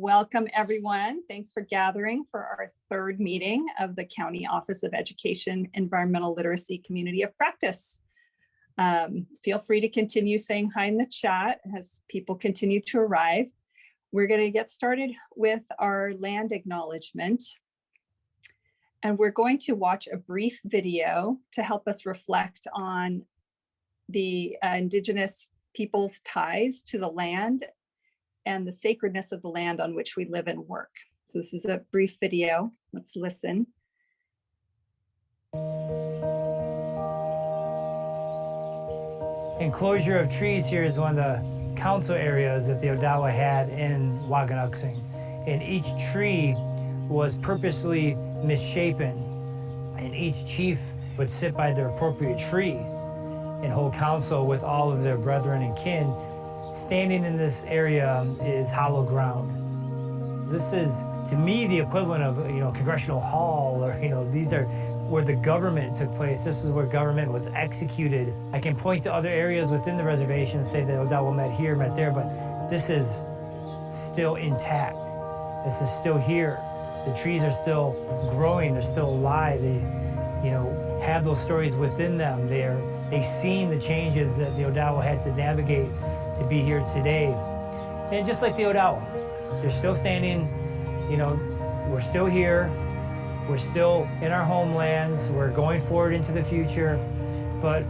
Welcome, everyone. Thanks for gathering for our third meeting of the County Office of Education Environmental Literacy Community of Practice. Feel free to continue saying hi in the chat as people continue to arrive. We're going to get started with our land acknowledgement. And we're going to watch a brief video to help us reflect on the Indigenous people's ties to the land and the sacredness of the land on which we live and work. So this is a brief video. Let's listen. Enclosure of trees here is one of the council areas that the Odawa had in Waganuxing. And each tree was purposely misshapen, and each chief would sit by their appropriate tree and hold council with all of their brethren and kin. Standing in this area is hollow ground. This is, to me, the equivalent of, Congressional Hall, or, these are where the government took place. This is where government was executed. I can point to other areas within the reservation and say that Odawa met here, met there, but this is still intact. This is still here. The trees are still growing. They're still alive. They, have those stories within them. They've seen the changes that the Odawa had to navigate to be here today. And just like the Odawa, they're still standing, we're still here, we're still in our homelands, we're going forward into the future, but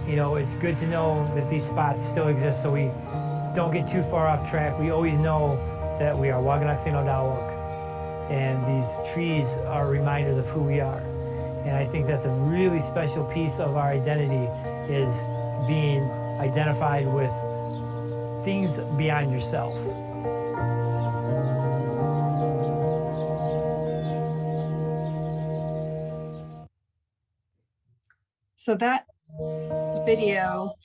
it's good to know that these spots still exist so we don't get too far off track. We always know that we are Waganuxing Odawak, and these trees are reminders of who we are. And I think that's a really special piece of our identity, is being identified with things beyond yourself. So that video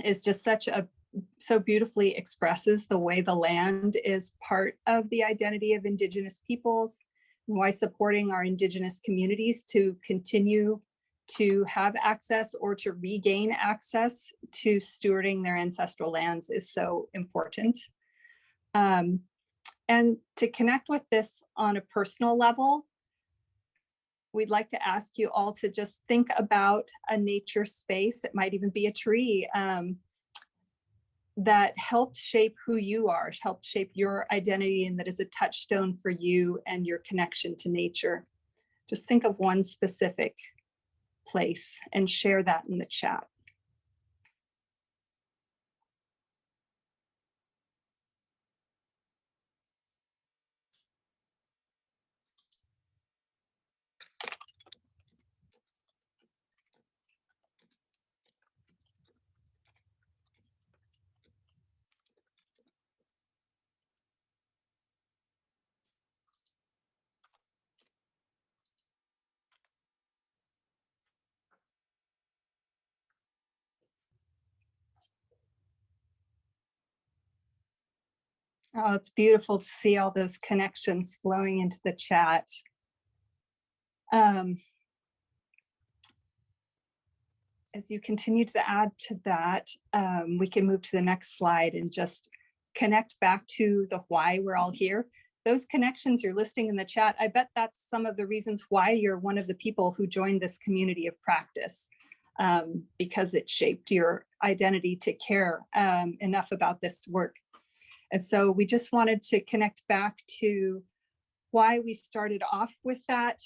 is just so beautifully expresses the way the land is part of the identity of Indigenous peoples, and why supporting our Indigenous communities to continue to have access or to regain access to stewarding their ancestral lands is so important. And to connect with this on a personal level, we'd like to ask you all to just think about a nature space. It might even be a tree that helped shape who you are, helped shape your identity, and that is a touchstone for you and your connection to nature. Just think of one specific place and share that in the chat. Oh, it's beautiful to see all those connections flowing into the chat. As you continue to add to that, we can move to the next slide and just connect back to the why we're all here. Those connections you're listing in the chat, I bet that's some of the reasons why you're one of the people who joined this community of practice, because it shaped your identity to care enough about this work. And so we just wanted to connect back to why we started off with that.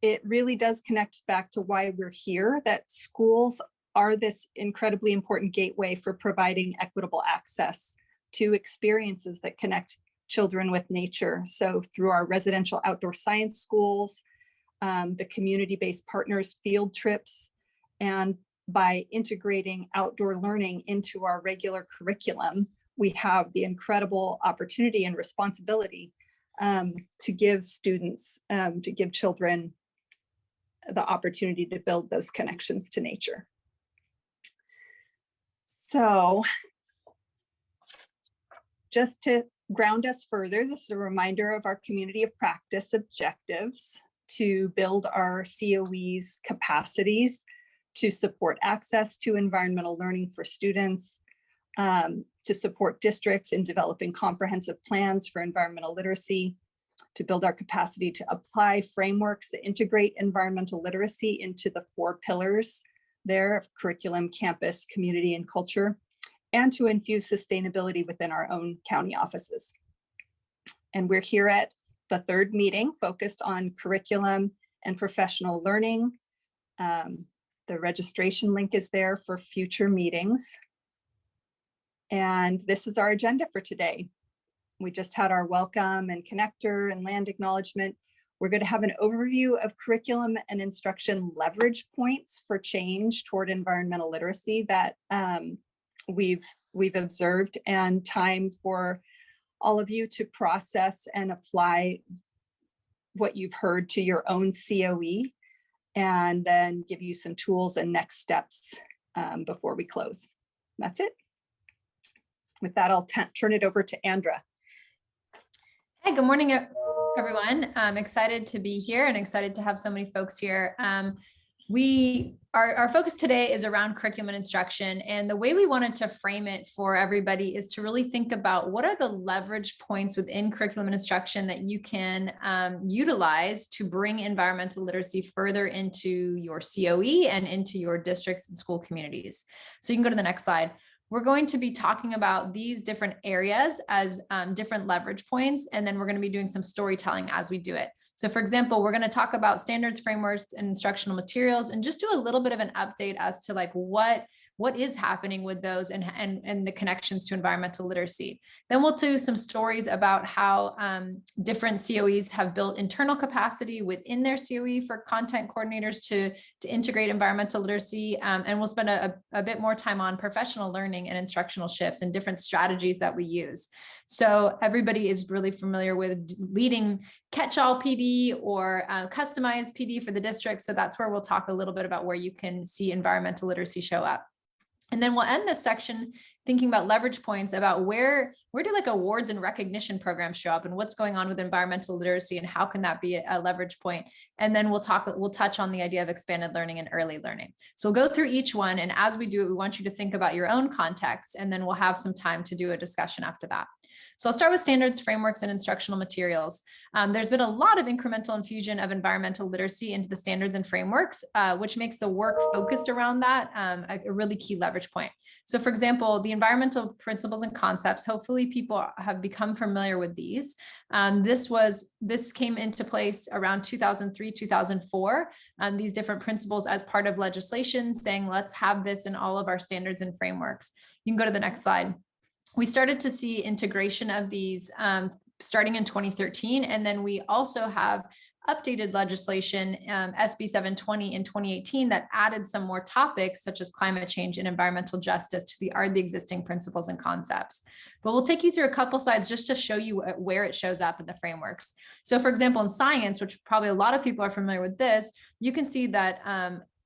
It really does connect back to why we're here, that schools are this incredibly important gateway for providing equitable access to experiences that connect children with nature. So through our residential outdoor science schools, the community-based partners field trips, and by integrating outdoor learning into our regular curriculum, we have the incredible opportunity and responsibility to give students, to give children the opportunity to build those connections to nature. So just to ground us further, this is a reminder of our community of practice objectives: to build our COEs capacities, to support access to environmental learning for students, to support districts in developing comprehensive plans for environmental literacy, to build our capacity to apply frameworks that integrate environmental literacy into the 4 pillars there of curriculum, campus, community, and culture, and to infuse sustainability within our own county offices. And we're here at the 3rd meeting focused on curriculum and professional learning. The registration link is there for future meetings. And this is our agenda for today. We just had our welcome and connector and land acknowledgement. We're going to have an overview of curriculum and instruction leverage points for change toward environmental literacy that we've observed, and time for all of you to process and apply what you've heard to your own COE, and then give you some tools and next steps before we close. That's it. With that, I'll turn it over to Andra. Hey, good morning, everyone. I'm excited to be here and excited to have so many folks here. Our focus today is around curriculum and instruction, and the way we wanted to frame it for everybody is to really think about what are the leverage points within curriculum and instruction that you can utilize to bring environmental literacy further into your COE and into your districts and school communities. So you can go to the next slide. We're going to be talking about these different areas as different leverage points, and then we're going to be doing some storytelling as we do it. So for example, we're going to talk about standards, frameworks, and instructional materials, and just do a little bit of an update as to like what is happening with those and the connections to environmental literacy. Then we'll do some stories about how different COEs have built internal capacity within their COE for content coordinators to integrate environmental literacy. And we'll spend a bit more time on professional learning and instructional shifts and different strategies that we use. So everybody is really familiar with leading catch-all PD or customized PD for the district. So that's where we'll talk a little bit about where you can see environmental literacy show up. And then we'll end this section thinking about leverage points about where do like awards and recognition programs show up and what's going on with environmental literacy and how can that be a leverage point. And then we'll touch on the idea of expanded learning and early learning. So we'll go through each one. And as we do it, we want you to think about your own context, and then we'll have some time to do a discussion after that. So I'll start with standards, frameworks, and instructional materials. There's been a lot of incremental infusion of environmental literacy into the standards and frameworks, which makes the work focused around that a really key leverage point. So for example, the environmental principles and concepts, hopefully people have become familiar with these. This came into place around 2003, 2004, these different principles as part of legislation saying, let's have this in all of our standards and frameworks. You can go to the next slide. We started to see integration of these starting in 2013, and then we also have updated legislation, SB 720 in 2018, that added some more topics such as climate change and environmental justice to the existing principles and concepts. But we'll take you through a couple slides just to show you where it shows up in the frameworks. So for example, in science, which probably a lot of people are familiar with this, you can see that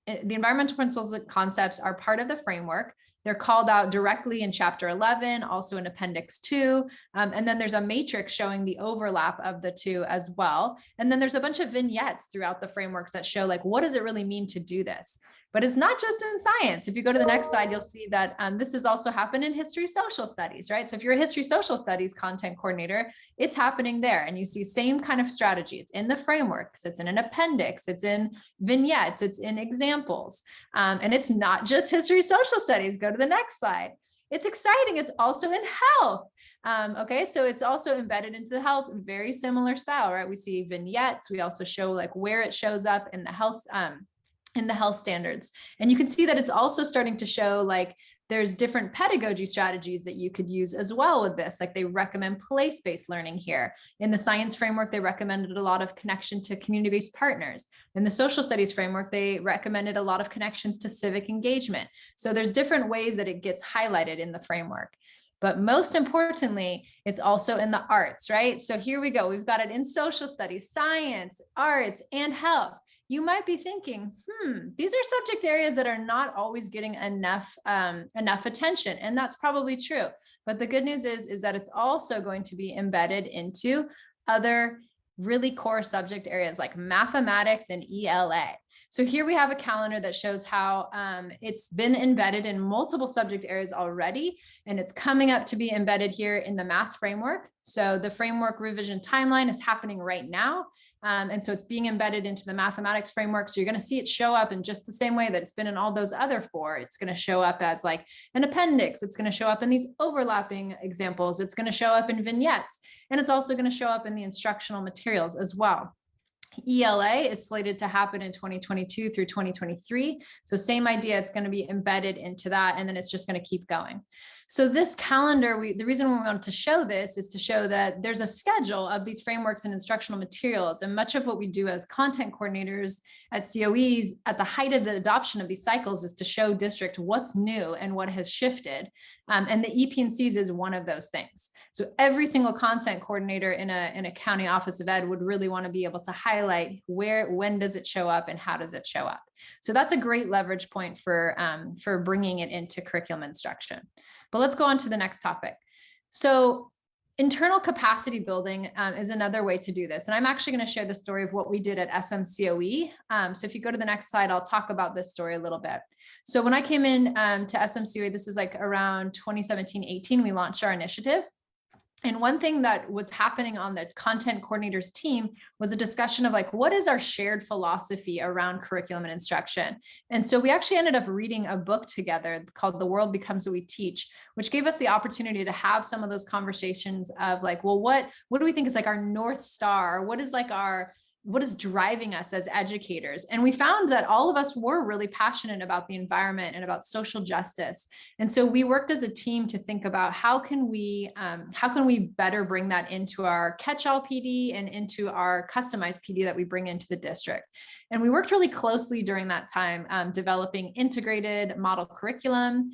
the environmental principles and concepts are part of the framework. They're called out directly in Chapter 11, also in Appendix 2. And then there's a matrix showing the overlap of the two as well. And then there's a bunch of vignettes throughout the frameworks that show like, what does it really mean to do this? But it's not just in science. If you go to the next slide, you'll see that this has also happened in history social studies, right? So if you're a history social studies content coordinator, it's happening there. And you see same kind of strategy. It's in the frameworks, it's in an appendix, it's in vignettes, it's in examples. And it's not just history social studies. Go to the next slide. It's exciting. It's also in health. Okay, so it's also embedded into the health, very similar style, right? We see vignettes. We also show like where it shows up in the health standards. And you can see that it's also starting to show like there's different pedagogy strategies that you could use as well with this. Like they recommend place-based learning here. In the science framework, they recommended a lot of connection to community-based partners. In the social studies framework, they recommended a lot of connections to civic engagement. So there's different ways that it gets highlighted in the framework. But most importantly, it's also in the arts, right? So here we go. We've got it in social studies, science, arts, and health. You might be thinking, these are subject areas that are not always getting enough attention. And that's probably true. But the good news is that it's also going to be embedded into other really core subject areas like mathematics and ELA. So here we have a calendar that shows how it's been embedded in multiple subject areas already, and it's coming up to be embedded here in the math framework. So the framework revision timeline is happening right now. And so it's being embedded into the mathematics framework. So you're going to see it show up in just the same way that it's been in all those other 4. It's going to show up as like an appendix. It's going to show up in these overlapping examples. It's going to show up in vignettes. And it's also going to show up in the instructional materials as well. ELA is slated to happen in 2022 through 2023. So same idea, it's going to be embedded into that, and then it's just going to keep going. So this calendar, the reason we wanted to show this is to show that there's a schedule of these frameworks and instructional materials. And much of what we do as content coordinators at COEs at the height of the adoption of these cycles is to show district what's new and what has shifted. And the EP&Cs is one of those things. So every single content coordinator in a county office of ed would really want to be able to highlight when does it show up and how does it show up. So that's a great leverage point for bringing it into curriculum instruction. But let's go on to the next topic. So internal capacity building is another way to do this. And I'm actually going to share the story of what we did at SMCOE. So if you go to the next slide, I'll talk about this story a little bit. So when I came in to SMCOE, this is like around 2017-18, we launched our initiative. And one thing that was happening on the content coordinators team was a discussion of like, what is our shared philosophy around curriculum and instruction? And so we actually ended up reading a book together called The World Becomes What We Teach, which gave us the opportunity to have some of those conversations of like, well, what do we think is like our North Star? What is driving us as educators? And we found that all of us were really passionate about the environment and about social justice. And so we worked as a team to think about how can we better bring that into our catch-all PD and into our customized PD that we bring into the district. And we worked really closely during that time, developing integrated model curriculum,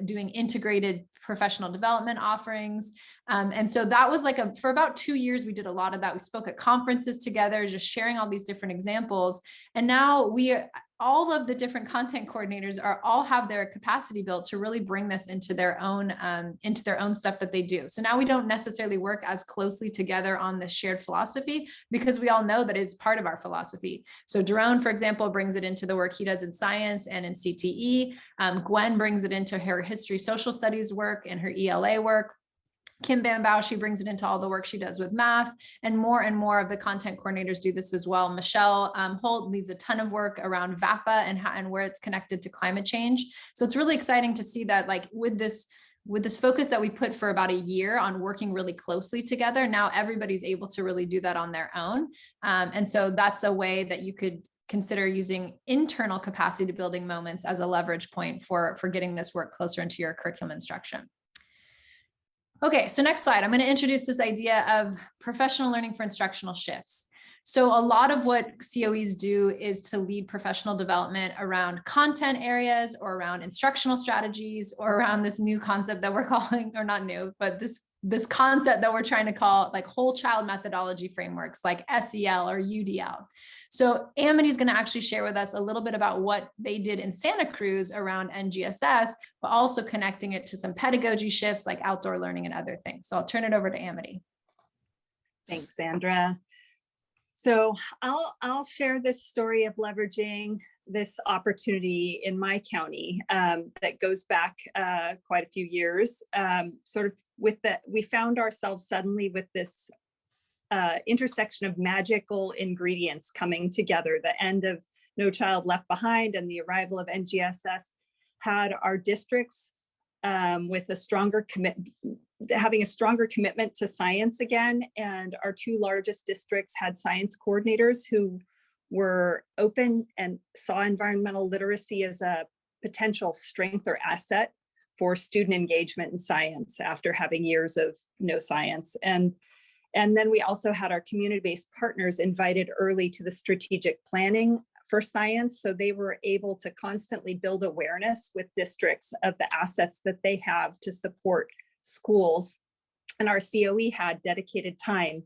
doing integrated professional development offerings. And so that was like for about 2 years, we did a lot of that. We spoke at conferences together, just sharing all these different examples. And now all of the different content coordinators all have their capacity built to really bring this into their own stuff that they do. So now we don't necessarily work as closely together on the shared philosophy because we all know that it's part of our philosophy. So Daron, for example, brings it into the work he does in science and in CTE. Gwen brings it into her history social studies work and her ELA work. Kim Bambao, she brings it into all the work she does with math, and more of the content coordinators do this as well. Michelle Holt leads a ton of work around VAPA and where it's connected to climate change. So it's really exciting to see that like with this focus that we put for about a year on working really closely together, now everybody's able to really do that on their own. And so that's a way that you could consider using internal capacity building moments as a leverage point for getting this work closer into your curriculum instruction. Okay, so next slide, I'm going to introduce this idea of professional learning for instructional shifts. So a lot of what COEs do is to lead professional development around content areas or around instructional strategies or around this new concept that we're calling, or not new, but this concept that we're trying to call like whole child methodology frameworks like SEL or UDL. So Amity is going to actually share with us a little bit about what they did in Santa Cruz around NGSS, but also connecting it to some pedagogy shifts like outdoor learning and other things. So I'll turn it over to Amity. Thanks, Sandra. So I'll share this story of leveraging this opportunity in my county that goes back quite a few years. We found ourselves suddenly with this intersection of magical ingredients coming together. The end of No Child Left Behind and the arrival of NGSS had our districts with having a stronger commitment to science again. And our 2 largest districts had science coordinators who were open and saw environmental literacy as a potential strength or asset for student engagement in science after having years of no science. And then we also had our community-based partners invited early to the strategic planning for science. So they were able to constantly build awareness with districts of the assets that they have to support schools. And our COE had dedicated time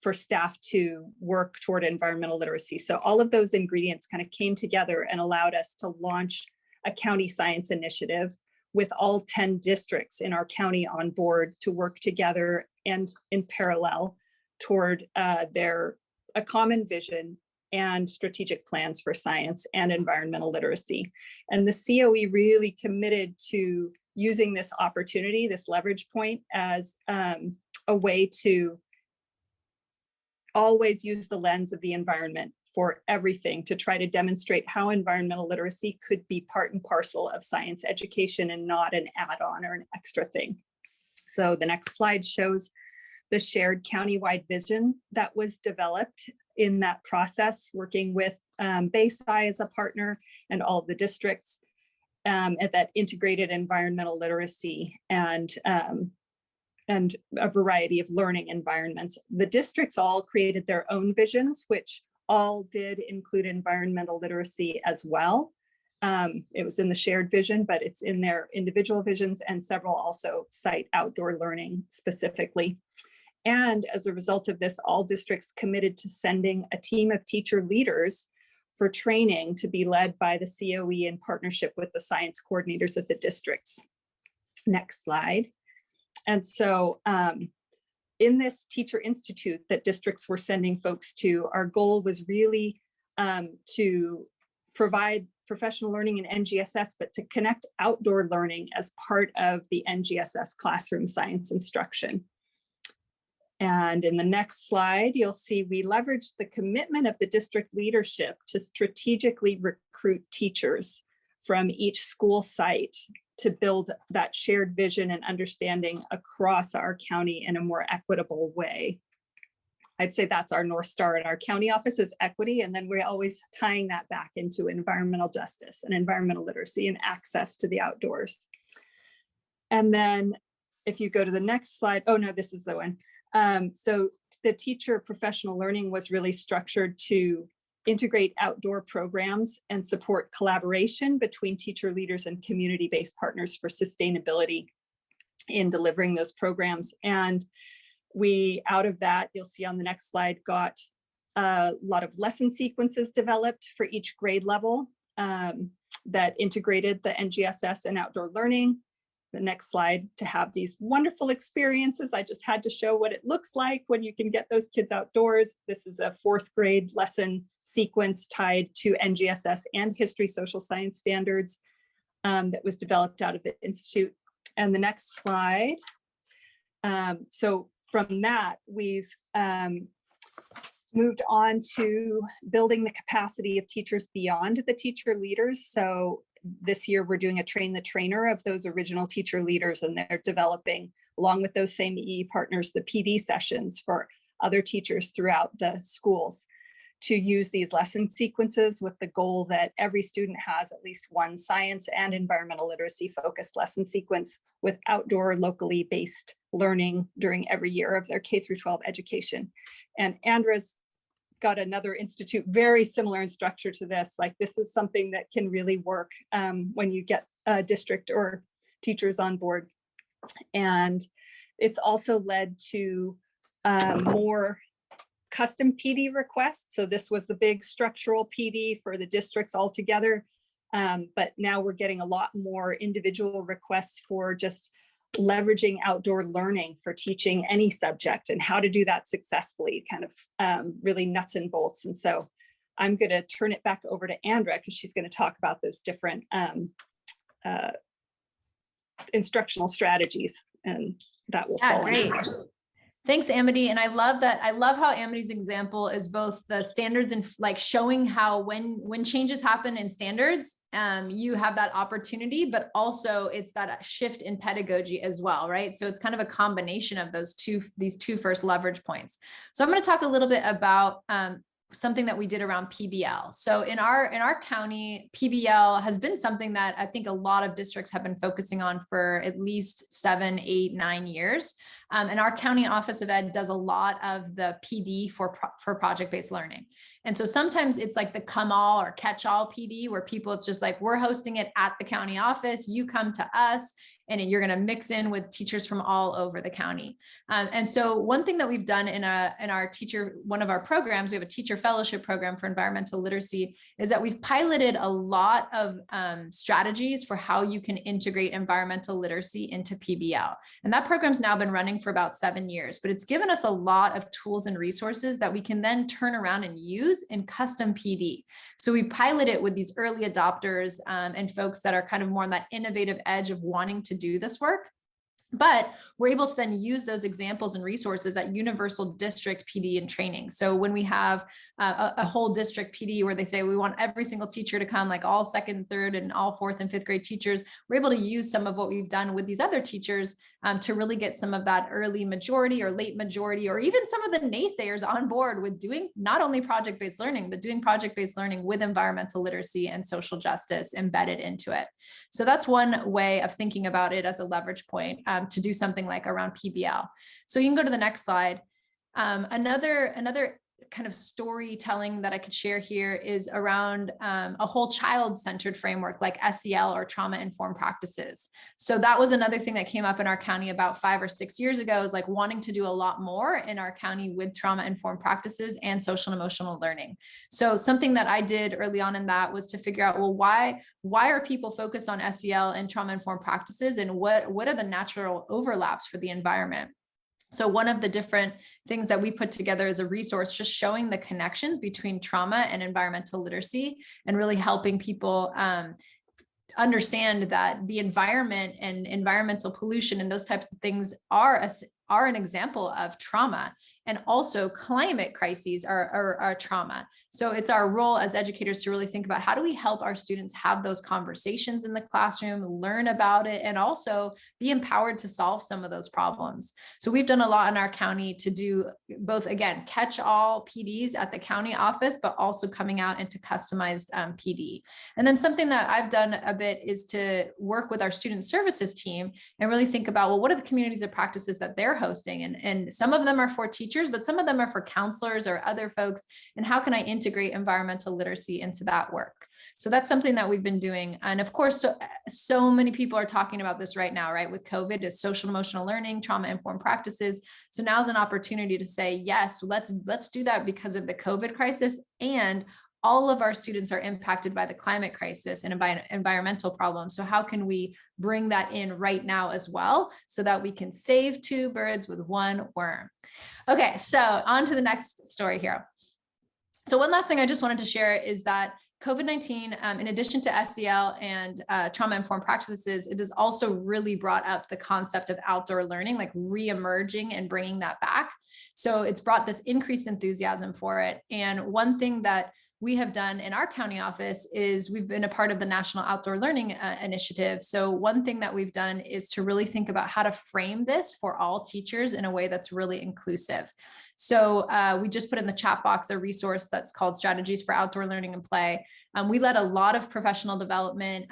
for staff to work toward environmental literacy. So all of those ingredients kind of came together and allowed us to launch a county science initiative with all 10 districts in our county on board to work together and in parallel toward a common vision and strategic plans for science and environmental literacy. And the COE really committed to using this opportunity, this leverage point, as a way to always use the lens of the environment for everything, to try to demonstrate how environmental literacy could be part and parcel of science education and not an add-on or an extra thing. So the next slide shows the shared countywide vision that was developed in that process, working with Bayside as a partner and all of the districts at that integrated environmental literacy and a variety of learning environments. The districts all created their own visions, which all did include environmental literacy as well. It was in the shared vision, but it's in their individual visions, and several also cite outdoor learning specifically. And as a result of this, all districts committed to sending a team of teacher leaders for training to be led by the COE in partnership with the science coordinators at the districts. Next slide. And so in this teacher institute that districts were sending folks to, our goal was really to provide professional learning in NGSS, but to connect outdoor learning as part of the NGSS classroom science instruction. And in the next slide, you'll see we leveraged the commitment of the district leadership to strategically recruit teachers from each school site to build that shared vision and understanding across our county in a more equitable way. I'd say that's our North Star at our county office, is equity. And then we're always tying that back into environmental justice and environmental literacy and access to the outdoors. And then if you go to the next slide, oh no, this is the one. So the teacher professional learning was really structured to integrate outdoor programs and support collaboration between teacher leaders and community-based partners for sustainability in delivering those programs. And we, out of that, you'll see on the next slide, got a lot of lesson sequences developed for each grade level that integrated the NGSS and outdoor learning. The next slide, to have these wonderful experiences. I just had to show what it looks like when you can get those kids outdoors. This is a 4th grade lesson sequence tied to NGSS and history social science standards that was developed out of the Institute. And the next slide. So from that, we've moved on to building the capacity of teachers beyond the teacher leaders. So this year, we're doing a train the trainer of those original teacher leaders, and they're developing, along with those same EE partners, the PD sessions for other teachers throughout the schools to use these lesson sequences with the goal that every student has at least one science and environmental literacy focused lesson sequence with outdoor locally based learning during every year of their K-12 education. And Andra's got another institute very similar in structure to this. Like, this is something that can really work when you get a district or teachers on board. And it's also led to more custom PD requests. So this was the big structural PD for the districts altogether. But now we're getting a lot more individual requests for just leveraging outdoor learning for teaching any subject and how to do that successfully, kind of really nuts and bolts. And so I'm going to turn it back over to Andra, because she's going to talk about those different instructional strategies, and that will fall great. Thanks, Amity. And I love that. I love how Amity's example is both the standards and like showing how when changes happen in standards, you have that opportunity, but also it's that shift in pedagogy as well, right? So it's kind of a combination of these two first leverage points. So I'm going to talk a little bit about something that we did around PBL. So in our county, PBL has been something that I think a lot of districts have been focusing on for at least 7, 8, 9 years. And our county office of ed does a lot of the PD for project-based learning. And so sometimes it's like the come all or catch all PD where people, it's just like, we're hosting it at the county office, you come to us and you're going to mix in with teachers from all over the county. And so one thing that we've done in our one of our programs, we have a teacher fellowship program for environmental literacy, is that we've piloted a lot of strategies for how you can integrate environmental literacy into PBL. And that program's now been running for about 7 years, but it's given us a lot of tools and resources that we can then turn around and use in custom PD. So we pilot it with these early adopters and folks that are kind of more on that innovative edge of wanting to do this work. But we're able to then use those examples and resources at universal district PD and training. So when we have a whole district PD where they say we want every single teacher to come, like all second, third, and all fourth and fifth grade teachers, we're able to use some of what we've done with these other teachers to really get some of that early majority or late majority, or even some of the naysayers on board with doing not only project-based learning, but doing project-based learning with environmental literacy and social justice embedded into it. So that's one way of thinking about it as a leverage point to do something like around PBL. So you can go to the next slide. Another kind of storytelling that I could share here is around a whole child-centered framework like SEL or trauma-informed practices. So that was another thing that came up in our county about 5 or 6 years ago, is like wanting to do a lot more in our county with trauma-informed practices and social and emotional learning. So something that I did early on in that was to figure out, well, why are people focused on SEL and trauma-informed practices, and what are the natural overlaps for the environment? So one of the different things that we put together as a resource, just showing the connections between trauma and environmental literacy, and really helping people understand that the environment and environmental pollution and those types of things are an example of trauma. And also climate crises are trauma. So it's our role as educators to really think about, how do we help our students have those conversations in the classroom, learn about it, and also be empowered to solve some of those problems. So we've done a lot in our county to do both, again, catch all PDs at the county office, but also coming out into customized PD. And then something that I've done a bit is to work with our student services team and really think about, well, what are the communities of practices that they're hosting? And some of them are for teachers, but some of them are for counselors or other folks. And how can I integrate environmental literacy into that work? So that's something that we've been doing. And of course, so many people are talking about this right now, right? With COVID, is social emotional learning, trauma-informed practices. So now's an opportunity to say, yes, let's do that because of the COVID crisis. And all of our students are impacted by the climate crisis and environmental problems. So how can we bring that in right now as well, so that we can save 2 birds with 1 worm? Okay, so on to the next story here. So one last thing I just wanted to share is that COVID-19, in addition to SEL and trauma-informed practices, it has also really brought up the concept of outdoor learning, like re-emerging and bringing that back. So it's brought this increased enthusiasm for it. And one thing that we have done in our county office is we've been a part of the National Outdoor Learning Initiative. So one thing that we've done is to really think about how to frame this for all teachers in a way that's really inclusive. So we just put in the chat box a resource that's called Strategies for Outdoor Learning and Play. We led a lot of professional development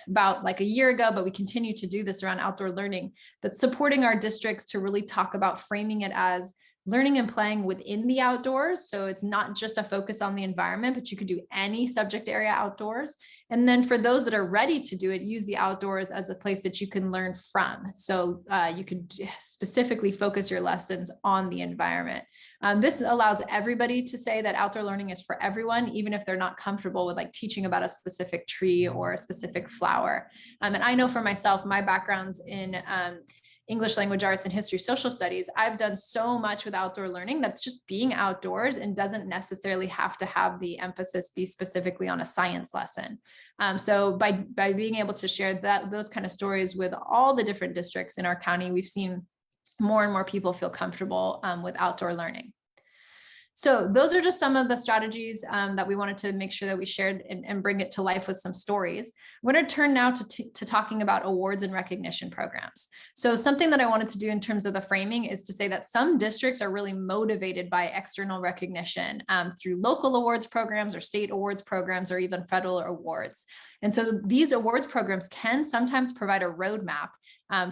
about like a year ago, but we continue to do this around outdoor learning, but supporting our districts to really talk about framing it as learning and playing within the outdoors. So it's not just a focus on the environment, but you could do any subject area outdoors. And then for those that are ready to do it, use the outdoors as a place that you can learn from. So you could specifically focus your lessons on the environment. This allows everybody to say that outdoor learning is for everyone, even if they're not comfortable with like teaching about a specific tree or a specific flower. And I know for myself, my background's in English language arts and history social studies. I've done so much with outdoor learning that's just being outdoors and doesn't necessarily have to have the emphasis be specifically on a science lesson. So by being able to share those kind of stories with all the different districts in our county, we've seen more and more people feel comfortable with outdoor learning. So those are just some of the strategies that we wanted to make sure that we shared and bring it to life with some stories. I'm going to turn now to talking about awards and recognition programs. So something that I wanted to do in terms of the framing is to say that some districts are really motivated by external recognition through local awards programs or state awards programs or even federal awards. And so these awards programs can sometimes provide a roadmap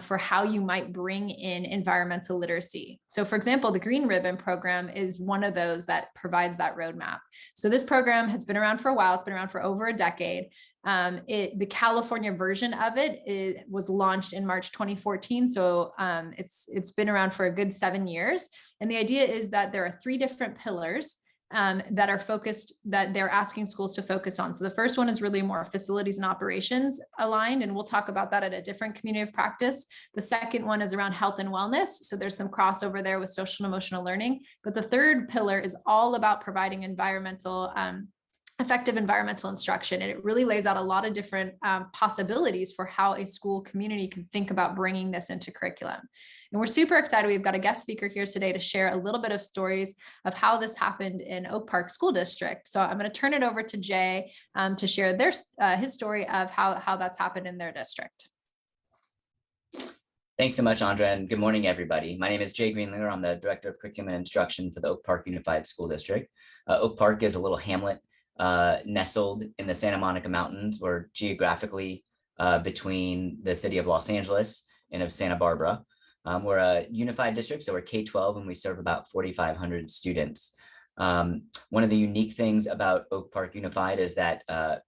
for how you might bring in environmental literacy. So for example, the Green Ribbon program is one of those that provides that roadmap. So this program has been around for a while. It's been around for over a decade. The California version of it was launched in March 2014. So it's been around for a good 7 years. And the idea is that there are 3 different pillars that are focused, that they're asking schools to focus on. So the first one is really more facilities and operations aligned, and we'll talk about that at a different community of practice. The second one is around health and wellness. So there's some crossover there with social and emotional learning. But the third pillar is all about providing effective environmental instruction. And it really lays out a lot of different possibilities for how a school community can think about bringing this into curriculum. And we're super excited. We've got a guest speaker here today to share a little bit of stories of how this happened in Oak Park School District. So I'm going to turn it over to Jay to share his story of how that's happened in their district. Thanks so much, Andra, and good morning, everybody. My name is Jay Greenlinger. I'm the Director of Curriculum and Instruction for the Oak Park Unified School District. Oak Park is a little hamlet nestled in the Santa Monica Mountains. We're geographically between the city of Los Angeles and of Santa Barbara. We're a unified district, so we're K-12, and we serve about 4,500 students. One of the unique things about Oak Park Unified is that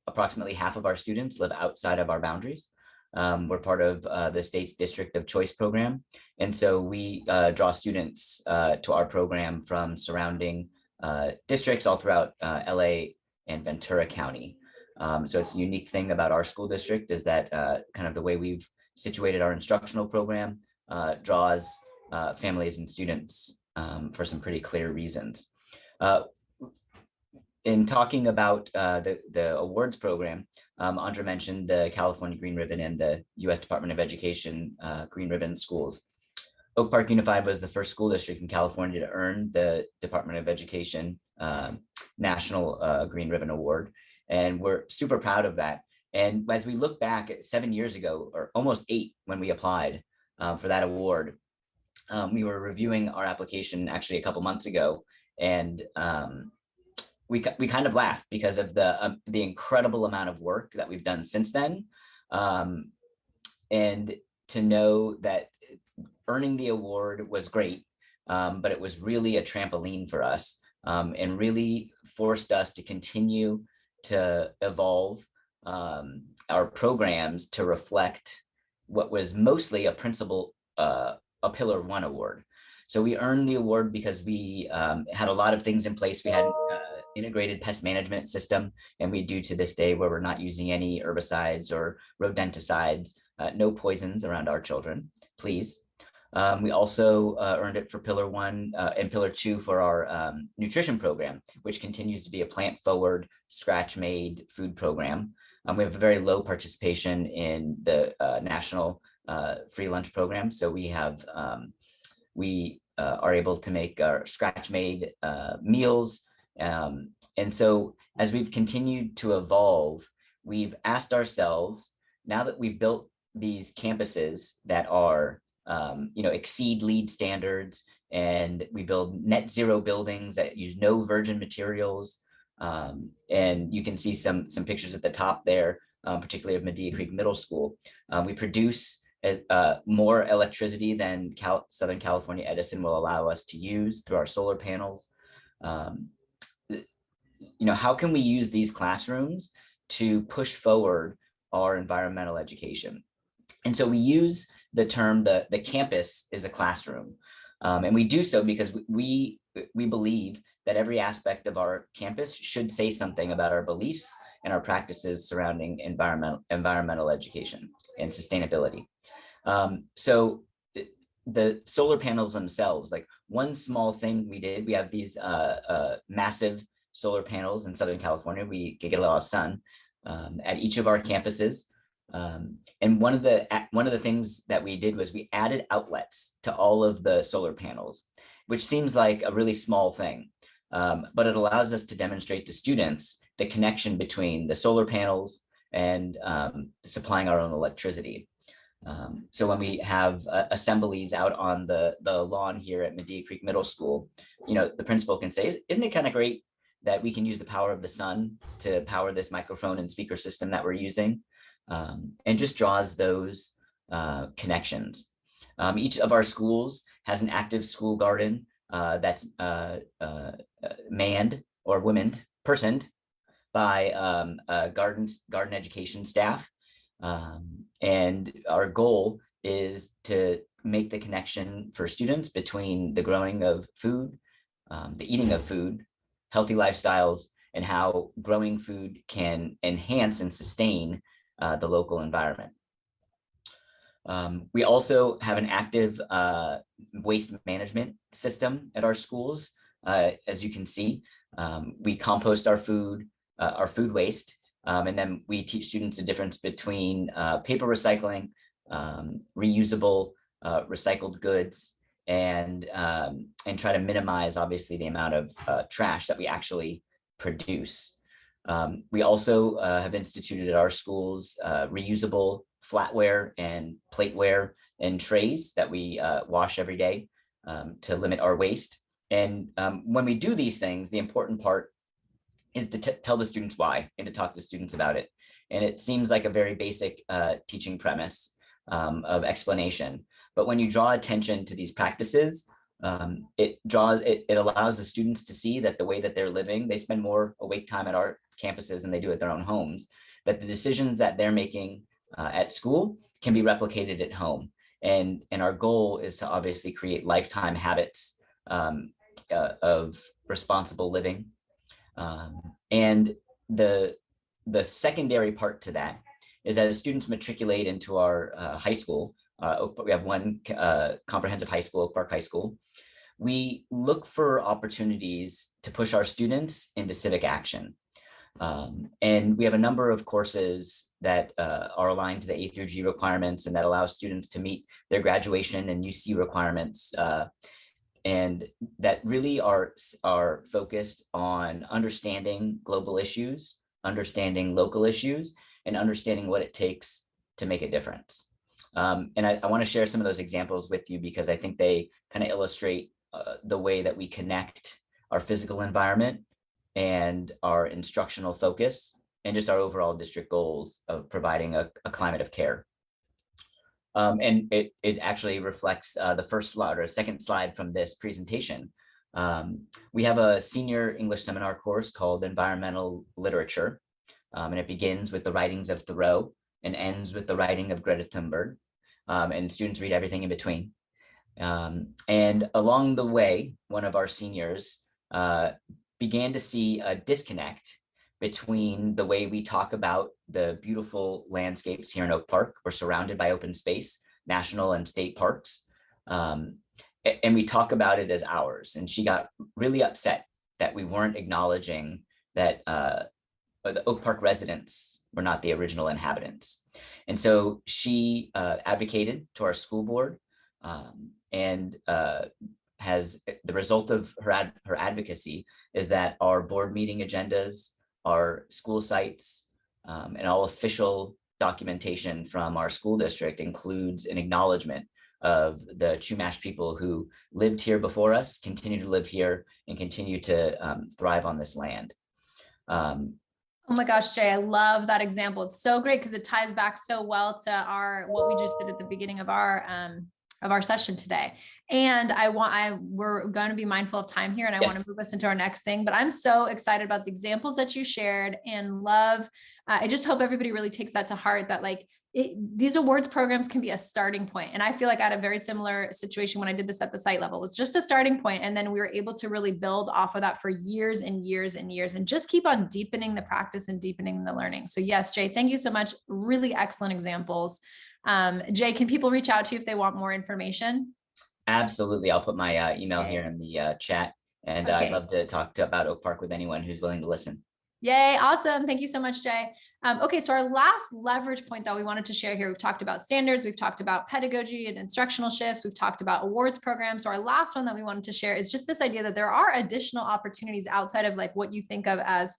approximately half of our students live outside of our boundaries. We're part of the state's District of Choice program, and so we draw students to our program from surrounding districts all throughout LA and Ventura County. So it's a unique thing about our school district is that kind of the way we've situated our instructional program draws families and students for some pretty clear reasons. In talking about the awards program, Andra mentioned the California Green Ribbon and the U.S. Department of Education Green Ribbon schools. Oak Park Unified was the first school district in California to earn the Department of Education National Green Ribbon Award, and we're super proud of that. And as we look back at 7 years ago, or almost 8, when we applied for that award, we were reviewing our application actually a couple months ago, and we kind of laughed because of the incredible amount of work that we've done since then, and to know that earning the award was great, but it was really a trampoline for us, and really forced us to continue to evolve our programs to reflect what was mostly a Pillar 1 award. So we earned the award because we had a lot of things in place. We had integrated pest management system, and we do to this day, where we're not using any herbicides or rodenticides, no poisons around our children, please. We also earned it for Pillar 1 and Pillar 2 for our nutrition program, which continues to be a plant-forward, scratch-made food program. We have a very low participation in the national free lunch program, so we are able to make our scratch-made meals. And so as we've continued to evolve, we've asked ourselves, now that we've built these campuses that are exceed LEED standards, and we build net zero buildings that use no virgin materials. And you can see some pictures at the top there, particularly of Medea Creek Middle School. We produce more electricity than Southern California Edison will allow us to use through our solar panels. How can we use these classrooms to push forward our environmental education? And so we use the term, the campus is a classroom. And we do so because we believe that every aspect of our campus should say something about our beliefs and our practices surrounding environmental education and sustainability. So the solar panels themselves, like one small thing we did, we have these massive solar panels in Southern California. We get a lot of sun at each of our campuses. And one of the things that we did was we added outlets to all of the solar panels, which seems like a really small thing, but it allows us to demonstrate to students the connection between the solar panels and supplying our own electricity. So when we have assemblies out on the lawn here at Medea Creek Middle School, the principal can say, isn't it kind of great that we can use the power of the sun to power this microphone and speaker system that we're using? And just draws those connections. Each of our schools has an active school garden that's manned or personed by garden education staff. And our goal is to make the connection for students between the growing of food, the eating of food, healthy lifestyles, and how growing food can enhance and sustain the local environment. We also have an active waste management system at our schools. As you can see, we compost our food waste, and then we teach students the difference between paper recycling, reusable recycled goods, and try to minimize, obviously, the amount of trash that we actually produce. We also have instituted at our schools reusable flatware and plateware and trays that we wash every day to limit our waste. And when we do these things, the important part is to tell the students why and to talk to students about it. And it seems like a very basic teaching premise of explanation. But when you draw attention to these practices, it allows the students to see that the way that they're living, they spend more awake time at our campuses than they do at their own homes, that the decisions that they're making at school can be replicated at home. And our goal is to obviously create lifetime habits of responsible living. And the secondary part to that is as students matriculate into our high school, we have one comprehensive high school, Oak Park High School. We look for opportunities to push our students into civic action. And we have a number of courses that are aligned to the A through G requirements and that allow students to meet their graduation and UC requirements. And that really are focused on understanding global issues, understanding local issues, and understanding what it takes to make a difference. And I want to share some of those examples with you because I think they kind of illustrate the way that we connect our physical environment and our instructional focus and just our overall district goals of providing a climate of care. And it actually reflects the first slide or second slide from this presentation. We have a senior English seminar course called Environmental Literature, and it begins with the writings of Thoreau and ends with the writing of Greta Thunberg, and students read everything in between. And along the way, one of our seniors began to see a disconnect between the way we talk about the beautiful landscapes here in Oak Park. We're surrounded by open space, national and state parks. And we talk about it as ours. And she got really upset that we weren't acknowledging that the Oak Park residents were not the original inhabitants. And so she advocated to our school board and has the result of her advocacy is that our board meeting agendas, our school sites, and all official documentation from our school district includes an acknowledgement of the Chumash people who lived here before us, continue to live here, and continue to thrive on this land. Oh my gosh, Jay, I love that example. It's so great because it ties back so well to what we just did at the beginning of our session today. And we're going to be mindful of time here and I want to move us into our next thing, but I'm so excited about the examples that you shared and love. I just hope everybody really takes that to heart that these awards programs can be a starting point. And I feel like I had a very similar situation when I did this at the site level. It was just a starting point. And then we were able to really build off of that for years and years and years and just keep on deepening the practice and deepening the learning. So yes, Jay, thank you so much. Really excellent examples. Jay, can people reach out to you if they want more information? Absolutely. I'll put my email here in the chat, and I'd love to talk about Oak Park with anyone who's willing to listen. Yay. Awesome. Thank you so much, Jay. Okay. So our last leverage point that we wanted to share here, we've talked about standards, we've talked about pedagogy and instructional shifts, we've talked about awards programs. So our last one that we wanted to share is just this idea that there are additional opportunities outside of what you think of as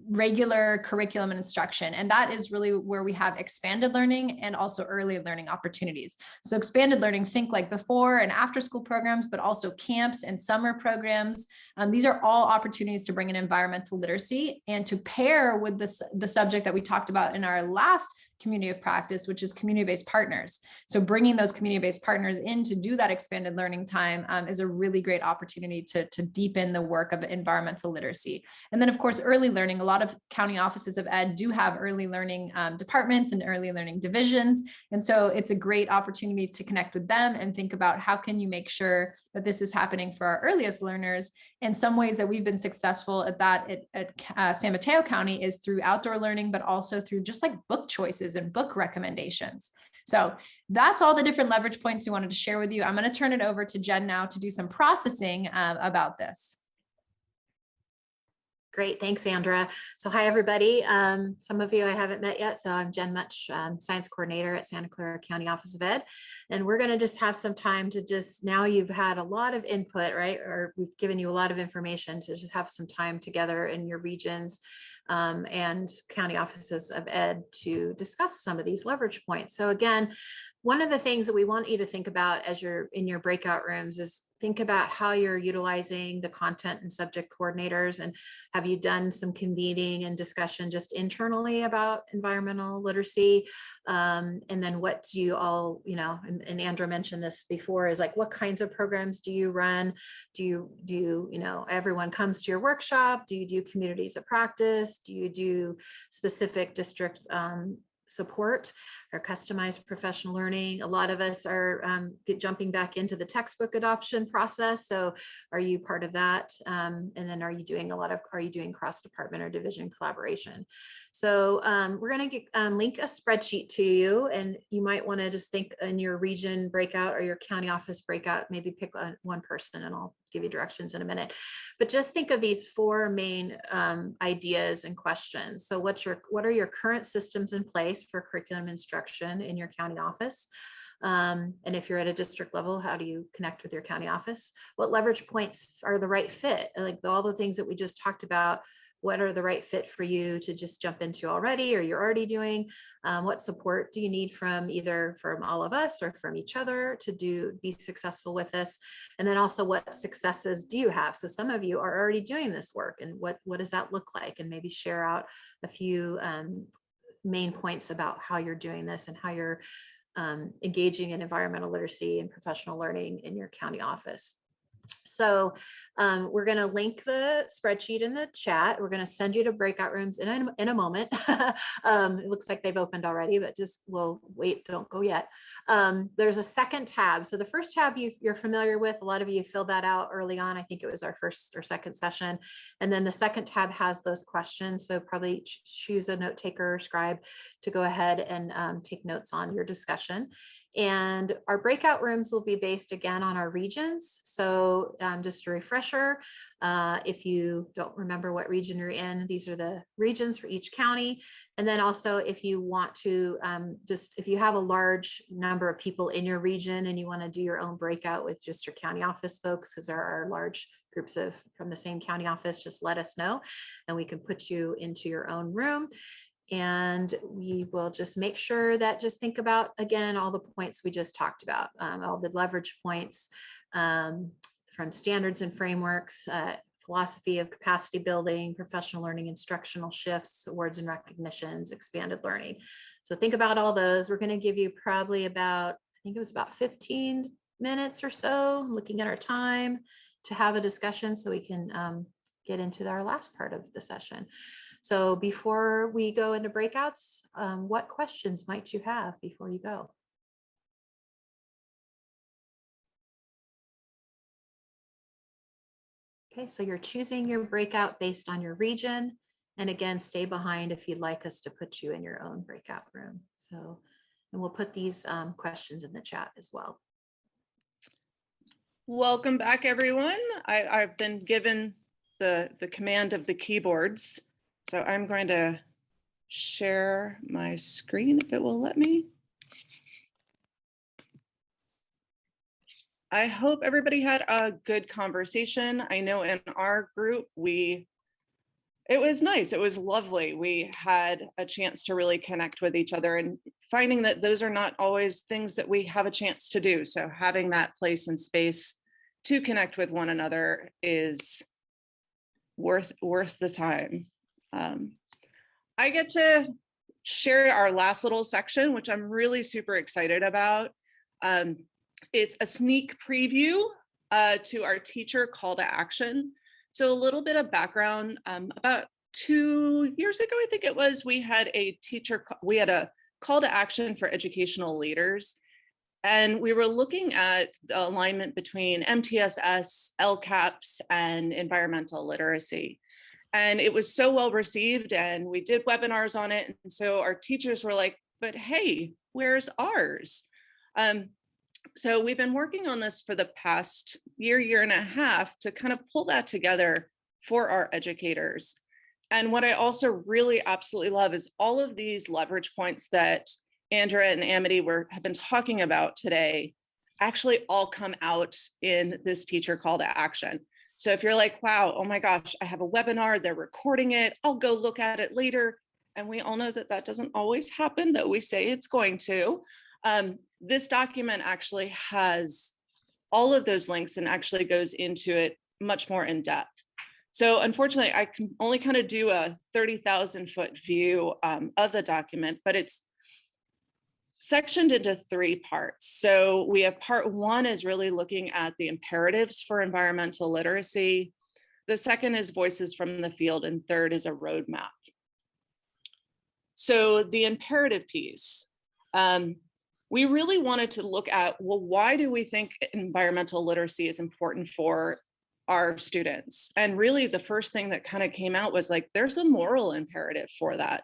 regular curriculum and instruction. And that is really where we have expanded learning and also early learning opportunities. So expanded learning, think like before and after school programs, but also camps and summer programs. These are all opportunities to bring in environmental literacy and to pair with the subject that we talked about in our last community of practice, which is community-based partners. So bringing those community-based partners in to do that expanded learning time is a really great opportunity to deepen the work of environmental literacy. And then of course, early learning. A lot of county offices of ed do have early learning departments and early learning divisions. And so it's a great opportunity to connect with them and think about how can you make sure that this is happening for our earliest learners. And some ways that we've been successful at that at San Mateo County is through outdoor learning, but also through just like book choices and book recommendations. So that's all the different leverage points we wanted to share with you. I'm going to turn it over to Jen now to do some processing about this. Great, thanks, Sandra. So hi, everybody. Some of you I haven't met yet. So I'm Jen Much, Science Coordinator at Santa Clara County Office of Ed. And we're gonna just have some time to just, now you've had a lot of input, right? Or we've given you a lot of information to just have some time together in your regions and county offices of ed to discuss some of these leverage points. So again, one of the things that we want you to think about as you're in your breakout rooms is think about how you're utilizing the content and subject coordinators, and have you done some convening and discussion just internally about environmental literacy? And then what do you all, and Andrew mentioned this before, is like, what kinds of programs do you run? Do you, everyone comes to your workshop? Do you do communities of practice? Do you do specific district support or customized professional learning? A lot of us are jumping back into the textbook adoption process. So are you part of that? And then are you doing cross-department or division collaboration? So we're going to link a spreadsheet to you, and you might want to just think in your region breakout or your county office breakout, maybe pick one person, and I'll give you directions in a minute. But just think of these four main ideas and questions. So what are your current systems in place for curriculum instruction in your county office? And if you're at a district level, how do you connect with your county office? What leverage points are the right fit? Like all the things that we just talked about, what are the right fit for you to just jump into already, or you're already doing? What support do you need from either from all of us or from each other to be successful with this? And then also, what successes do you have? So some of you are already doing this work, and what does that look like? And maybe share out a few main points about how you're doing this and how you're engaging in environmental literacy and professional learning in your county office. So we're going to link the spreadsheet in the chat. We're going to send you to breakout rooms in a moment. It looks like they've opened already, but we'll wait, don't go yet. There's a second tab. So the first tab you're familiar with, a lot of you filled that out early on. I think it was our first or second session. And then the second tab has those questions. So probably choose a note taker or scribe to go ahead and take notes on your discussion. And our breakout rooms will be based again on our regions. So just a refresher, if you don't remember what region you're in, these are the regions for each county. And then also if you want to if you have a large number of people in your region and you want to do your own breakout with just your county office folks, because there are large groups from the same county office, just let us know and we can put you into your own room. And we will just make sure that just think about, again, all the points we just talked about, all the leverage points from standards and frameworks, philosophy of capacity building, professional learning, instructional shifts, awards and recognitions, expanded learning. So think about all those. We're going to give you probably about, I think it was about 15 minutes or so, looking at our time, to have a discussion so we can get into our last part of the session. So before we go into breakouts, what questions might you have before you go? Okay, so you're choosing your breakout based on your region. And again, stay behind if you'd like us to put you in your own breakout room. So, and we'll put these questions in the chat as well. Welcome back, everyone. I've been given the command of the keyboards. So I'm going to share my screen if it will let me. I hope everybody had a good conversation. I know in our group, it was nice. It was lovely. We had a chance to really connect with each other, and finding that those are not always things that we have a chance to do. So having that place and space to connect with one another is worth the time. I get to share our last little section, which I'm really super excited about. It's a sneak preview to our teacher call to action. So a little bit of background. About 2 years ago, I think it was, we had a call to action for educational leaders. And we were looking at the alignment between MTSS, LCAPS, and environmental literacy. And it was so well received, and we did webinars on it. And so our teachers were like, but hey, where's ours? So we've been working on this for the past year and a half to kind of pull that together for our educators. And what I also really absolutely love is all of these leverage points that Andrea and Amity have been talking about today actually all come out in this teacher call to action. So if you're like, wow, oh my gosh, I have a webinar, they're recording it, I'll go look at it later. And we all know that that doesn't always happen, though we say it's going to. This document actually has all of those links and actually goes into it much more in depth. So unfortunately, I can only kind of do a 30,000 foot view of the document, but it's sectioned into 3 parts. So we have part 1 is really looking at the imperatives for environmental literacy. The second is voices from the field, and third is a roadmap. So the imperative piece, we really wanted to look at, well, why do we think environmental literacy is important for our students? And really the first thing that kind of came out was like, there's a moral imperative for that.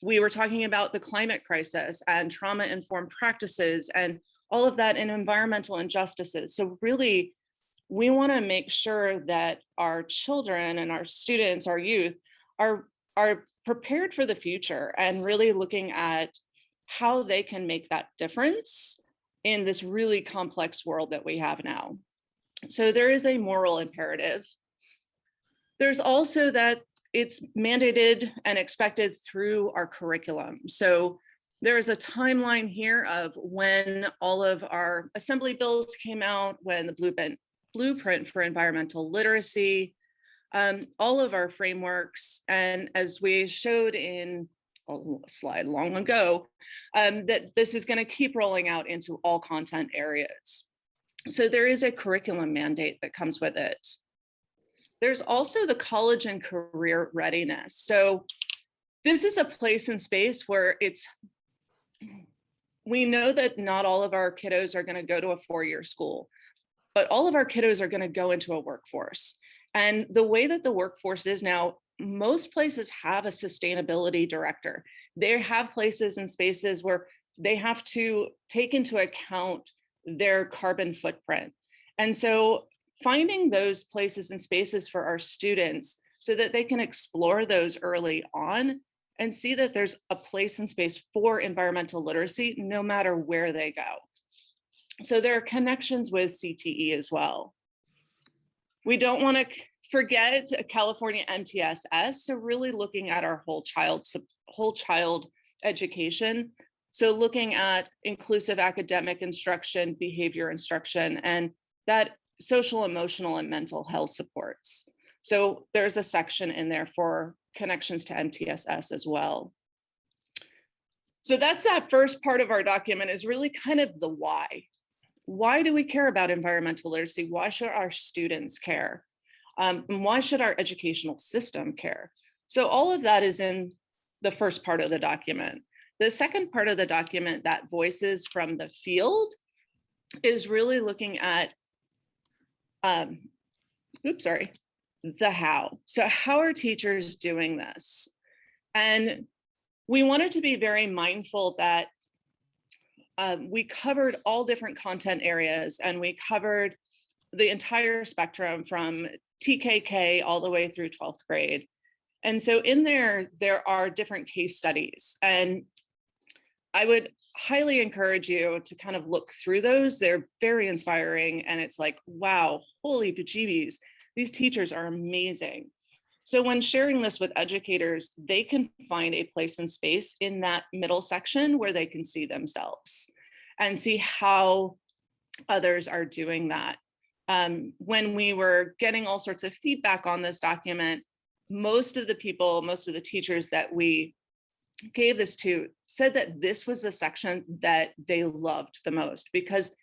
We were talking about the climate crisis and trauma-informed practices and all of that in environmental injustices. So really, we want to make sure that our children and our students, our youth, are prepared for the future and really looking at how they can make that difference in this really complex world that we have now. So there is a moral imperative. There's also that it's mandated and expected through our curriculum. So there is a timeline here of when all of our assembly bills came out, when the blueprint for environmental literacy, all of our frameworks, and as we showed in a slide long ago, that this is going to keep rolling out into all content areas. So there is a curriculum mandate that comes with it. There's also the college and career readiness. So this is a place and space where we know that not all of our kiddos are going to go to a 4-year school, but all of our kiddos are going to go into a workforce. And the way that the workforce is now, most places have a sustainability director. They have places and spaces where they have to take into account their carbon footprint. And so finding those places and spaces for our students so that they can explore those early on and see that there's a place and space for environmental literacy no matter where they go. So there are connections with CTE as well. We don't want to forget California MTSS, so really looking at our whole child education. So looking at inclusive academic instruction, behavior instruction, and that social, emotional, and mental health supports. So there's a section in there for connections to MTSS as well. So that's that first part of our document, is really kind of the why. Why do we care about environmental literacy? Why should our students care? And why should our educational system care? So all of that is in the first part of the document. The second part of the document, that voices from the field, is really looking at, the how. So how are teachers doing this? And we wanted to be very mindful that we covered all different content areas, and we covered the entire spectrum from TKK all the way through 12th grade. And so in there are different case studies, and I would highly encourage you to kind of look through those. They're very inspiring, and it's like, wow, holy bejeebies, these teachers are amazing. So when sharing this with educators, they can find a place and space in that middle section where they can see themselves and see how others are doing that. When we were getting all sorts of feedback on this document, most of the teachers that we gave this to said that this was the section that they loved the most because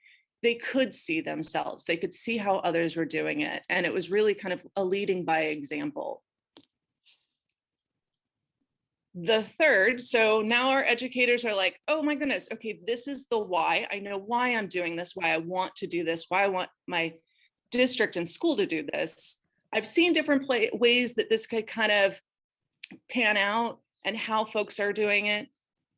they could see themselves, they could see how others were doing it. And it was really kind of a leading by example. The third, so now our educators are like, oh my goodness, okay, this is the why. I know why I'm doing this, why I want to do this, why I want my district and school to do this. I've seen different ways that this could kind of pan out and how folks are doing it.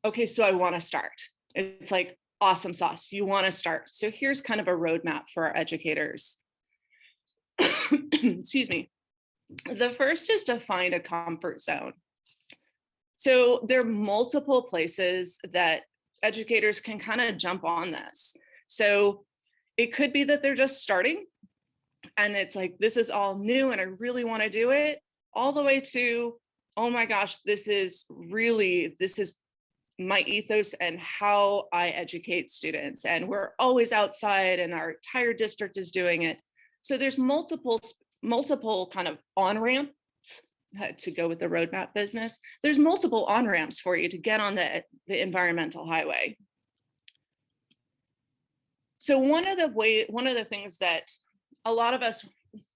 Okay, so I want to start. It's like awesome sauce. You want to start. So here's kind of a roadmap for our educators. Excuse me. The first is to find a comfort zone. So there are multiple places that educators can kind of jump on this. So it could be that they're just starting and it's like, this is all new and I really want to do it, all the way to, oh my gosh, this is my ethos and how I educate students. And we're always outside and our entire district is doing it. So there's multiple kind of on-ramps to go with the roadmap business. There's multiple on-ramps for you to get on the environmental highway. So one of the things that a lot of us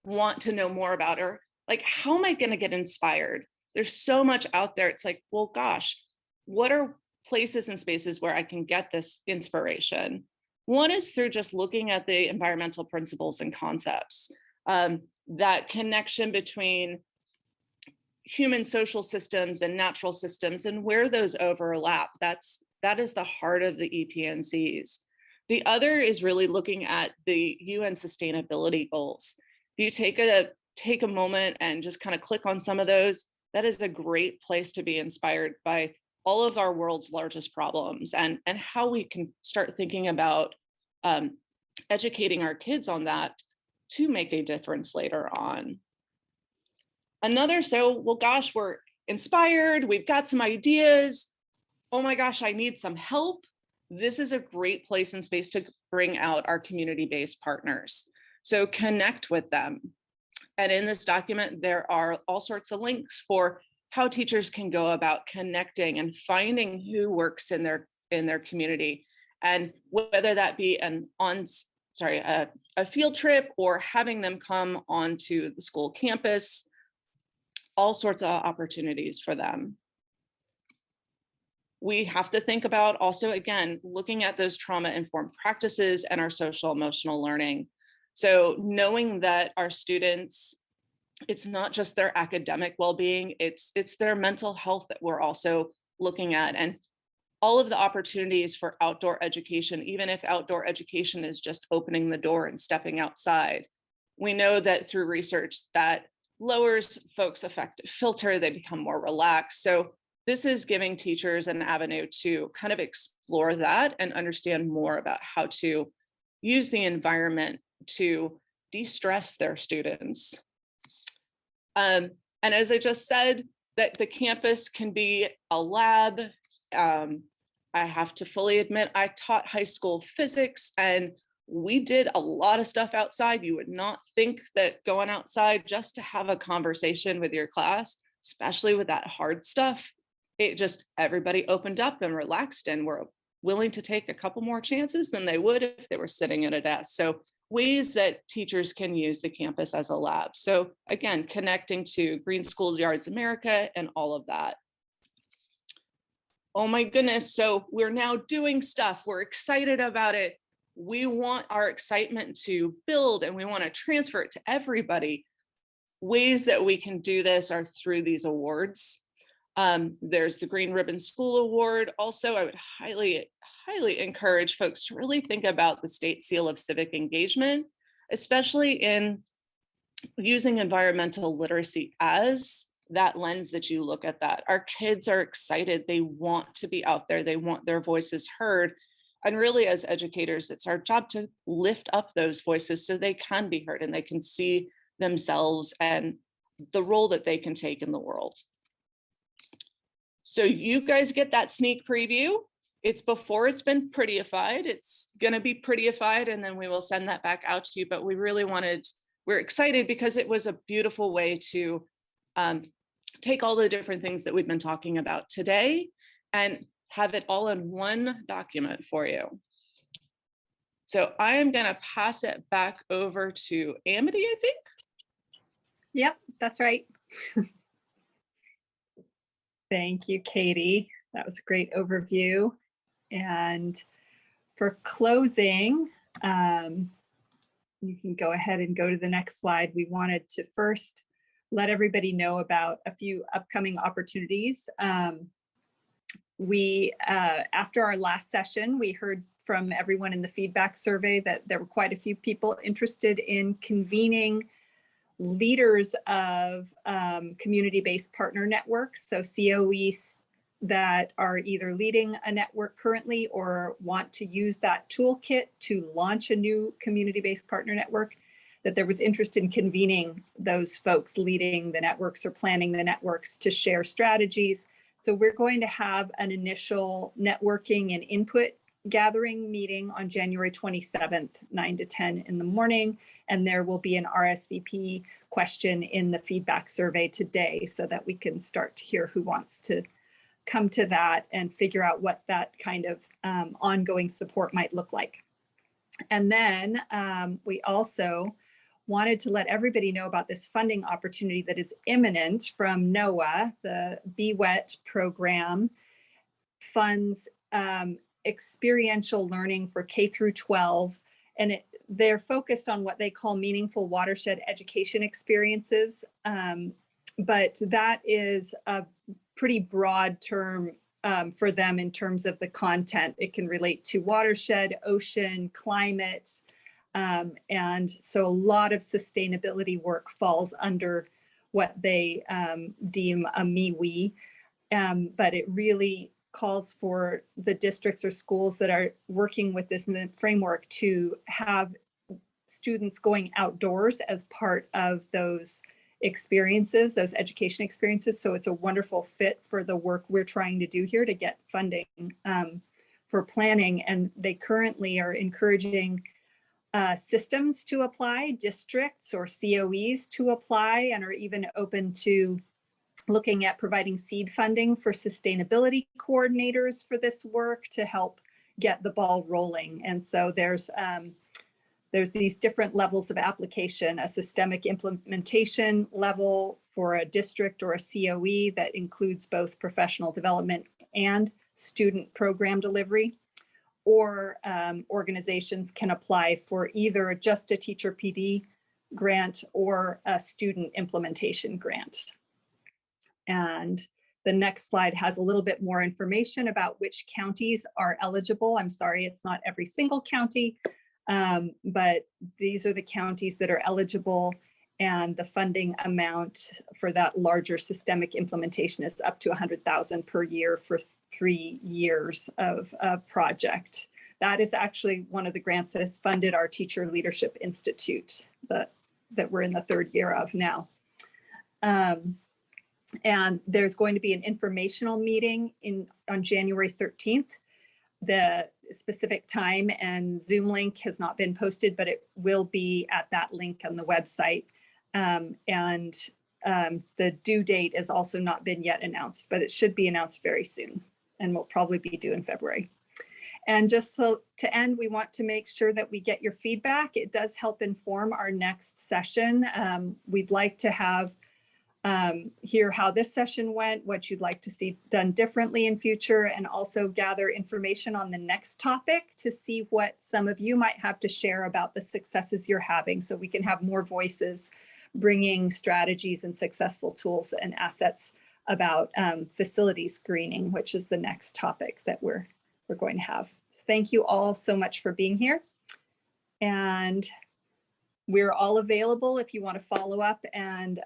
want to know more about are like, how am I going to get inspired? There's so much out there. It's like, well, gosh, what are places and spaces where I can get this inspiration? One is through just looking at the environmental principles and concepts, that connection between human social systems and natural systems and where those overlap. That is the heart of the EPNCs. The other is really looking at the UN sustainability goals. If you take a moment and just kind of click on some of those, that is a great place to be inspired by all of our world's largest problems and how we can start thinking about educating our kids on that to make a difference later on. Another, well, gosh, we're inspired, we've got some ideas. Oh my gosh, I need some help. This is a great place and space to bring out our community-based partners. So connect with them. And in this document, there are all sorts of links for how teachers can go about connecting and finding who works in their community. And whether that be a field trip or having them come onto the school campus, all sorts of opportunities for them. We have to think about also, again, looking at those trauma-informed practices and our social emotional learning. So knowing that our students, it's not just their academic well-being, it's their mental health that we're also looking at, and all of the opportunities for outdoor education, even if outdoor education is just opening the door and stepping outside. We know that through research that lowers folks' affective filter, they become more relaxed. So this is giving teachers an avenue to kind of explore that and understand more about how to use the environment to de-stress their students. And as I just said, that the campus can be a lab. I have to fully admit, I taught high school physics and we did a lot of stuff outside. You would not think that going outside just to have a conversation with your class, especially with that hard stuff, everybody opened up and relaxed and were willing to take a couple more chances than they would if they were sitting at a desk. So ways that teachers can use the campus as a lab. So again, connecting to Green Schoolyards America and all of that. Oh my goodness, so we're now doing stuff. We're excited about it. We want our excitement to build and we want to transfer it to everybody. Ways that we can do this are through these awards. There's the Green Ribbon School Award. Also, I would highly encourage folks to really think about the State Seal of Civic Engagement, especially in using environmental literacy as that lens that you look at that. Our kids are excited. They want to be out there. They want their voices heard. And really, as educators, it's our job to lift up those voices so they can be heard and they can see themselves and the role that they can take in the world. So you guys get that sneak preview. It's before it's been prettyified. It's going to be prettyified and then we will send that back out to you. But we're excited because it was a beautiful way to take all the different things that we've been talking about today and have it all in one document for you. So I am going to pass it back over to Amity, I think. Yep, that's right. Thank you, Katie. That was a great overview. And for closing, you can go ahead and go to the next slide. We wanted to first let everybody know about a few upcoming opportunities. After our last session, we heard from everyone in the feedback survey that there were quite a few people interested in convening leaders of community-based partner networks, so COEs that are either leading a network currently or want to use that toolkit to launch a new community-based partner network, that there was interest in convening those folks leading the networks or planning the networks to share strategies. So we're going to have an initial networking and input gathering meeting on January 27th, 9 to 10 in the morning. And there will be an RSVP question in the feedback survey today so that we can start to hear who wants to come to that and figure out what that kind of ongoing support might look like. And then we also wanted to let everybody know about this funding opportunity that is imminent from NOAA. The BWET program funds experiential learning for K through 12, and they're focused on what they call meaningful watershed education experiences. But that is a pretty broad term for them in terms of the content. It can relate to watershed, ocean, climate, and so a lot of sustainability work falls under what they deem a MWE, but it really calls for the districts or schools that are working with this framework to have students going outdoors as part of those experiences, those education experiences. So it's a wonderful fit for the work we're trying to do here to get funding for planning. And they currently are encouraging systems to apply, districts or COEs to apply, and are even open to looking at providing seed funding for sustainability coordinators for this work to help get the ball rolling. And so there's these different levels of application, a systemic implementation level for a district or a COE that includes both professional development and student program delivery, or organizations can apply for either just a teacher PD grant or a student implementation grant. And the next slide has a little bit more information about which counties are eligible. I'm sorry, it's not every single county, but these are the counties that are eligible, and the funding amount for that larger systemic implementation is up to $100,000 per year for 3 years of a project. That is actually one of the grants that has funded our Teacher Leadership Institute that we're in the 3rd year of now. And there's going to be an informational meeting on January 13th. The specific time and Zoom link has not been posted, but it will be at that link on the website. The due date has also not been yet announced, but it should be announced very soon and will probably be due in February. And just so to end, we want to make sure that we get your feedback. It does help inform our next session. We'd like to have hear how this session went, what you'd like to see done differently in future, and also gather information on the next topic to see what some of you might have to share about the successes you're having, so we can have more voices bringing strategies and successful tools and assets about facilities greening, which is the next topic that we're going to have. So thank you all so much for being here. And we're all available if you want to follow up and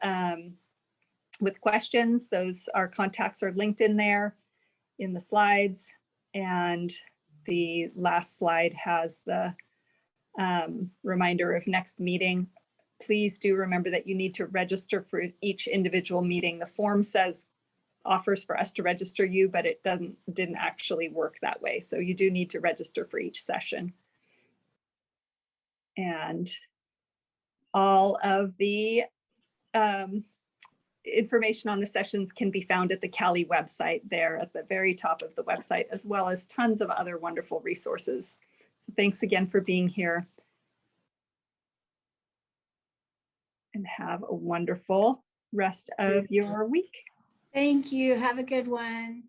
with questions. Our contacts are linked in there in the slides. And the last slide has the reminder of next meeting. Please do remember that you need to register for each individual meeting. The form says offers for us to register you, but it didn't actually work that way. So you do need to register for each session. And all of the information on the sessions can be found at the Cali website there at the very top of the website, as well as tons of other wonderful resources. So thanks again for being here. And have a wonderful rest of your week. Thank you. Have a good one.